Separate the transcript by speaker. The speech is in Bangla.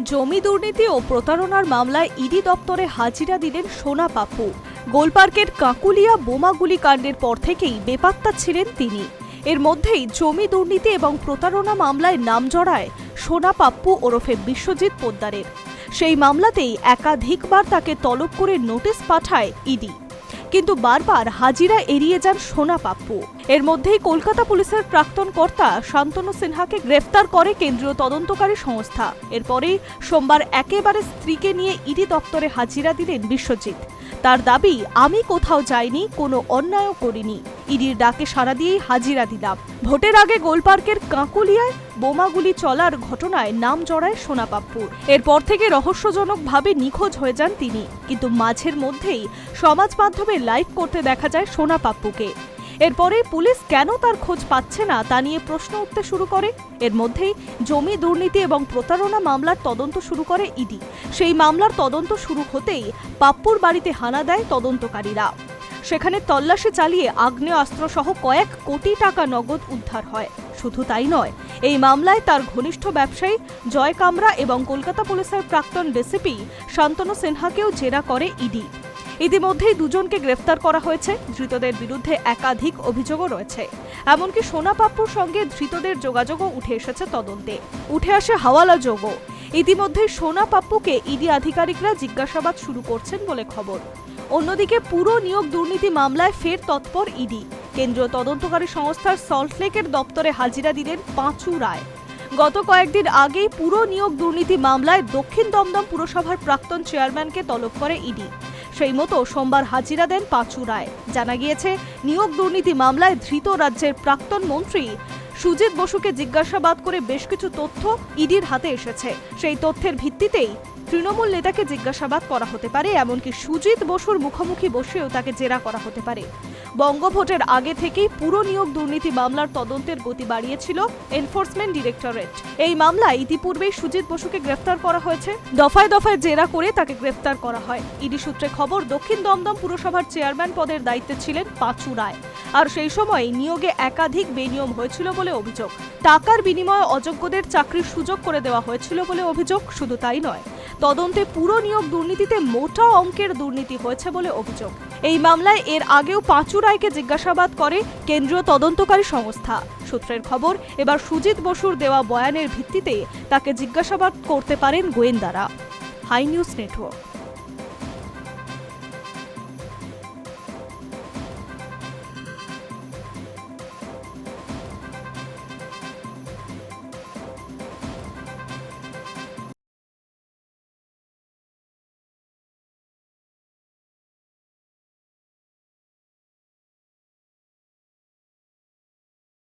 Speaker 1: জমি দুর্নীতি ও প্রতারণার মামলায় ইডি দপ্তরে হাজিরা দিলেন সোনা পাপ্পু। গোলপার্কের কাকুলিয়া বোমাগুলি কাণ্ডের পর থেকেই বেপাত্তা ছিলেন তিনি। এর মধ্যেই জমি দুর্নীতি এবং প্রতারণা মামলায় নাম জড়ায় সোনা পাপ্পু ওরফে বিশ্বজিৎ পোদ্দারের। সেই মামলাতেই একাধিকবার তাকে তলব করে নোটিশ পাঠায় ইডি, কিন্তু বারবার হাজিরা এড়িয়ে যান সোনা পাপ্পু। এর মধ্যেই কলকাতা পুলিশের প্রাক্তন কর্তা শান্তনু সিনহাকে গ্রেফতার করে কেন্দ্রীয় তদন্তকারী সংস্থা। এরপরেই সোমবার একেবারে স্ত্রীকে নিয়ে ইডি দপ্তরে হাজিরা দিলেন বিশ্বজিৎ। তার দাবি, আমি কোথাও যাইনি, কোনো অন্যায়ও করিনি, ইডির ডাকে সাড়া দিয়েই হাজিরা দিলাম। ভোটের আগে গোলপার্কের কাকুলিয়ায় বোমাগুলি চলার ঘটনায় নাম জড়ায় সোনা পাপ্পুর। এরপর থেকে রহস্যজনকভাবে নিখোঁজ হয়ে যান তিনি, কিন্তু মাঝের মধ্যেই সমাজ মাধ্যমে লাইভ করতে দেখা যায় সোনা পাপ্পুকে। এরপরে পুলিশ কেন তার খোঁজ পাচ্ছে না তা নিয়ে প্রশ্ন উঠতে শুরু করে। এর মধ্যেই জমি দুর্নীতি এবং প্রতারণা মামলার তদন্ত শুরু করে ইডি। সেই মামলার তদন্ত শুরু হতেই পাপ্পুর বাড়িতে হানা দেয় তদন্তকারীরা। সেখানে তল্লাশি চালিয়ে আগ্নেয়াস্ত্রসহ কয়েক কোটি টাকা নগদ উদ্ধার হয়। শুধু তাই নয়, এই মামলায় তার ঘনিষ্ঠ ব্যবসায়ী জয় কামরা এবং কলকাতা পুলিশের প্রাক্তন ডিসিপি শান্তনু সিনহাকেও জেরা করে ইডি। ইতিমধ্যেই দুজনকে গ্রেফতার করা হয়েছে। ধৃতদের বিরুদ্ধে একাধিক অভিযোগও রয়েছে। এমনকি সোনা পাপ্পুর সঙ্গে ধৃতদের যোগাযোগও উঠে এসেছে তদন্তে। উঠে আসে হাওয়ালা যোগও। ইতিমধ্যে সোনা পাপ্পুকে ইডি আধিকারিকরা জিজ্ঞাসাবাদ শুরু করছেন বলে খবর। অন্যদিকে পুরো নিয়োগ দুর্নীতি মামলায় ফের তৎপর ইডি। কেন্দ্রীয় তদন্তকারী সংস্থার সল্টলেকের দপ্তরে হাজিরা দিলেন পাঁচু রায়। গত কয়েকদিন আগেই পুরো নিয়োগ দুর্নীতি মামলায় দক্ষিণ দমদম পুরসভার প্রাক্তন চেয়ারম্যানকে তলব করে ইডি। সেই মতো সোমবার হাজিরা দেন পাঁচু রায়। জানা গিয়েছে, নিয়োগ দুর্নীতি মামলায় ধৃত রাজ্যের প্রাক্তন মন্ত্রী সুজিত বসুকে জিজ্ঞাসাবাদ করে বেশ কিছু তথ্য ইডির হাতে এসেছে। সেই তথ্যের ভিত্তিতেই তৃণমূল নেতাকে জিজ্ঞাসাবাদ করা হতে পারে, এমনকি সুজিত বসুর মুখোমুখি বসেও তাকে জেরা করা হতে পারে। বঙ্গভোটের আগে থেকেই পুরো নিয়োগ দুর্নীতি মামলার তদন্তের গতি বাড়িয়েছিল এনফোর্সমেন্ট ডিরেক্টরেট। এই মামলায় ইতিপূর্বেই সুজিত বসুকে গ্রেফতার করা হয়েছে। দফায় দফায় জেরা করে তাকে গ্রেফতার করা হয়। ইডি সূত্রে খবর, দক্ষিণ দমদম পুরসভার চেয়ারম্যান পদের দায়িত্বে ছিলেন পাঁচু রায়। আর সেই সময় নিয়োগে একাধিক বেনিয়ম হয়েছিল বলে অভিযোগ। টাকার বিনিময়ে অযোগ্যদের চাকরির সুযোগ করে দেওয়া হয়েছিল বলে অভিযোগ। শুধু তাই নয়, তদন্তে পুরো নিয়োগ দুর্নীতিতে মোটা অঙ্কের দুর্নীতি হয়েছে বলে অভিযোগ। এই মামলায় এর আগেও পাঁচু রায়কে জিজ্ঞাসাবাদ করে কেন্দ্রীয় তদন্তকারী সংস্থা। সূত্রের খবর, এবার সুজিত বসুর দেওয়া বয়ানের ভিত্তিতে তাকে জিজ্ঞাসাবাদ করতে পারেন গোয়েন্দারা। High News network.